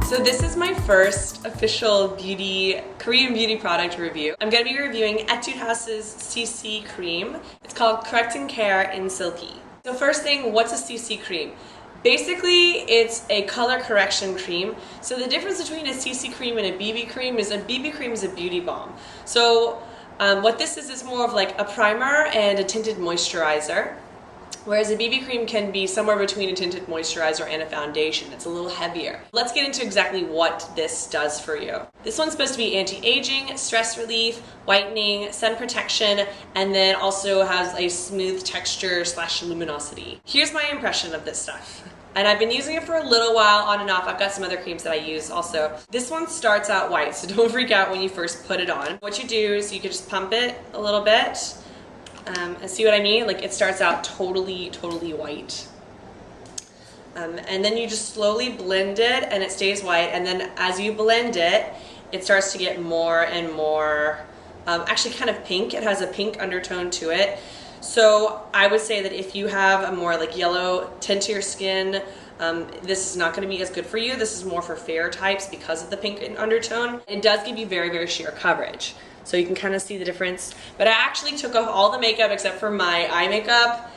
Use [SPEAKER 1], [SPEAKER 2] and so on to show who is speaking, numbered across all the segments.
[SPEAKER 1] So this is my first official Korean beauty product review. I'm going to be reviewing Etude House's CC cream. It's called Correct and Care in Silky. So first thing, what's a CC cream? Basically, it's a color correction cream. So the difference between a CC cream and a BB cream is a BB cream is a beauty balm. So what this is more of like a primer and a tinted moisturizer. Whereas a BB cream can be somewhere between a tinted moisturizer and a foundation. It's a little heavier. Let's get into exactly what this does for you. This one's supposed to be anti-aging, stress relief, whitening, sun protection, and then also has a smooth texture / luminosity. Here's my impression of this stuff. And I've been using it for a little while, on and off. I've got some other creams that I use also. This one starts out white, so don't freak out when you first put it on. What you do is you can just pump it a little bit. And see what I mean? Like it starts out totally white. And then you just slowly blend it and it stays white. And then as you blend it, it starts to get more and more, actually kind of pink. It has a pink undertone to it. So I would say that if you have a more like yellow tint to your skin, this is not going to be as good for you. This is more for fair types because of the pink undertone. It does give you very sheer coverage. So you can kind of see the difference. But I actually took off all the makeup except for my eye makeup,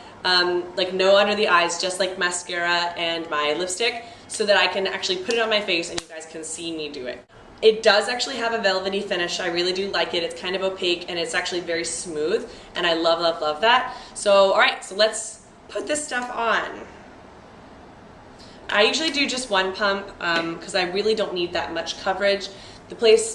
[SPEAKER 1] like no under the eyes, just like mascara and my lipstick, so that I can actually put it on my face and you guys can see me do it. It does actually have a velvety finish. I really do like it. It's kind of opaque and it's actually very smooth, and I love that. So all right, so let's put this stuff on. I usually do just one pump because I really don't need that much coverage.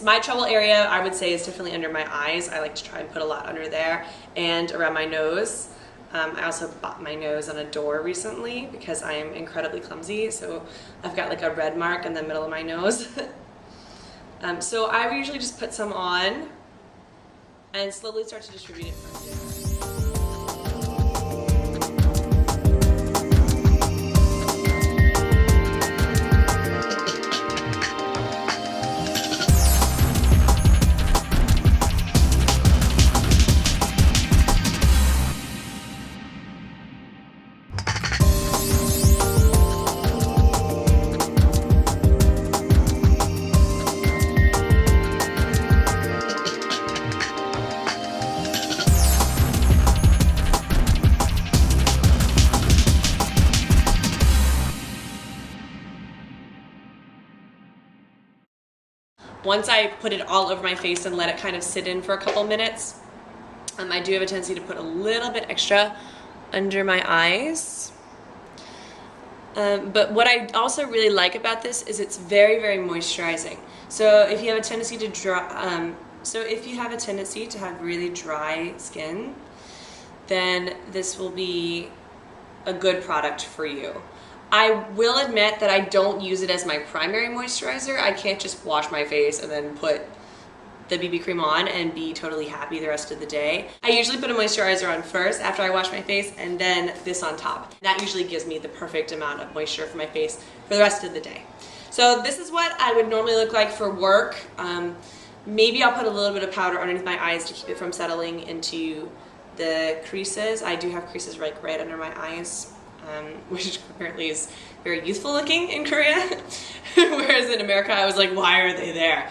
[SPEAKER 1] My trouble area, I would say, is definitely under my eyes. I like to try and put a lot under there and around my nose. I also bought my nose on a door recently because I am incredibly clumsy, so I've got like a red mark in the middle of my nose. So I usually just put some on and slowly start to distribute it from there. Once I put it all over my face and let it kind of sit in for a couple minutes, I do have a tendency to put a little bit extra under my eyes. But what I also really like about this is it's very moisturizing. So if you have a tendency to have really dry skin, then this will be a good product for you. I will admit that I don't use it as my primary moisturizer. I can't just wash my face and then put the BB cream on and be totally happy the rest of the day. I usually put a moisturizer on first after I wash my face, and then this on top. That usually gives me the perfect amount of moisture for my face for the rest of the day. So this is what I would normally look like for work. Maybe I'll put a little bit of powder underneath my eyes to keep it from settling into the creases. I do have creases right under my eyes. Which apparently is very youthful looking in Korea, whereas in America I was like, why are they there?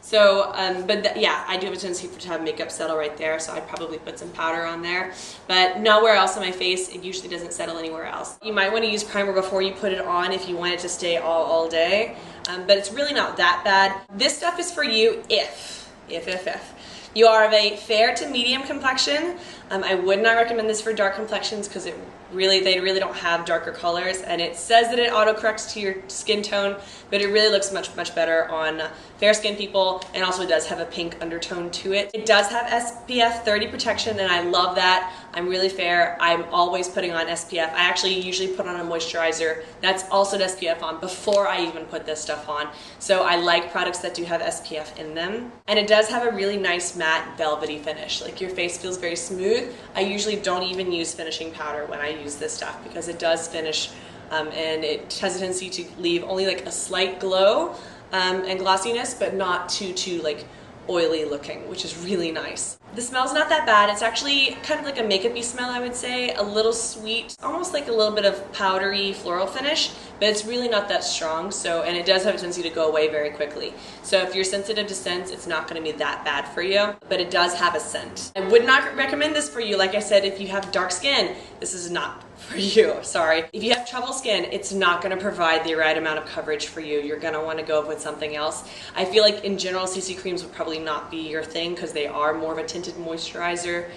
[SPEAKER 1] So, yeah, I do have a tendency to have makeup settle right there, so I'd probably put some powder on there, but nowhere else on my face. It usually doesn't settle anywhere else. You might want to use primer before you put it on if you want it to stay all day, but it's really not that bad. This stuff is for you if you are of a fair to medium complexion. I would not recommend this for dark complexions because they really don't have darker colors, and it says that it auto-corrects to your skin tone, but it really looks much better on fair skinned people, and also does have a pink undertone to it. It does have SPF 30 protection, and I love that. I'm really fair. I'm always putting on SPF. I actually usually put on a moisturizer that's also an SPF on before I even put this stuff on. So I like products that do have SPF in them. And it does have a really nice matte velvety finish. Like your face feels very smooth. I usually don't even use finishing powder when I use this stuff because it does finish and it has a tendency to leave only like a slight glow and glossiness, but not too like oily looking, which is really nice. The smell's not that bad. It's actually kind of like a makeup-y smell, I would say. A little sweet, almost like a little bit of powdery floral finish, but it's really not that strong. So, and it does have a tendency to go away very quickly. So if you're sensitive to scents, it's not going to be that bad for you, but it does have a scent. I would not recommend this for you. Like I said, if you have dark skin, this is not for you, sorry. If you have trouble skin, it's not gonna provide the right amount of coverage for you. You're gonna wanna go with something else. I feel like in general, CC creams would probably not be your thing because they are more of a tinted moisturizer,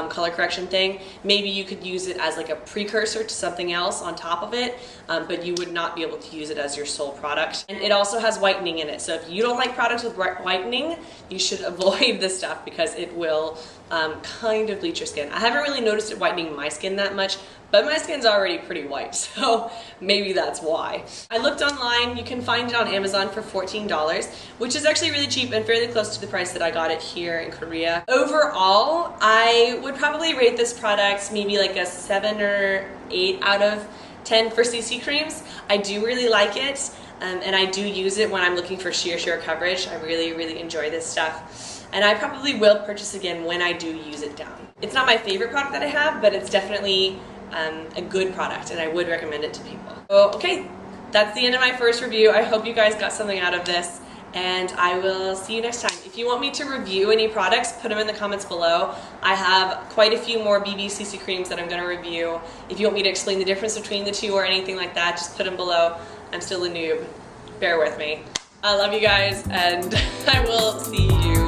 [SPEAKER 1] color correction thing. Maybe you could use it as like a precursor to something else on top of it, but you would not be able to use it as your sole product. And it also has whitening in it. So if you don't like products with whitening, you should avoid this stuff because it will kind of bleach your skin. I haven't really noticed it whitening my skin that much, but my skin's already pretty white, so maybe that's why. I looked online. You can find it on Amazon for $14, which is actually really cheap and fairly close to the price that I got it here in Korea. Overall, I would probably rate this product maybe like a 7 or 8 out of 10 for CC creams. I do really like it, and I do use it when I'm looking for sheer coverage. I really enjoy this stuff. And I probably will purchase again when I do use it down. It's not my favorite product that I have, but it's definitely a good product, and I would recommend it to people. So, okay, that's the end of my first review. I hope you guys got something out of this, and I will see you next time. If you want me to review any products, put them in the comments below. I have quite a few more BB CC creams that I'm going to review. If you want me to explain the difference between the two or anything like that, just put them below. I'm still a noob. Bear with me. I love you guys, and I will see you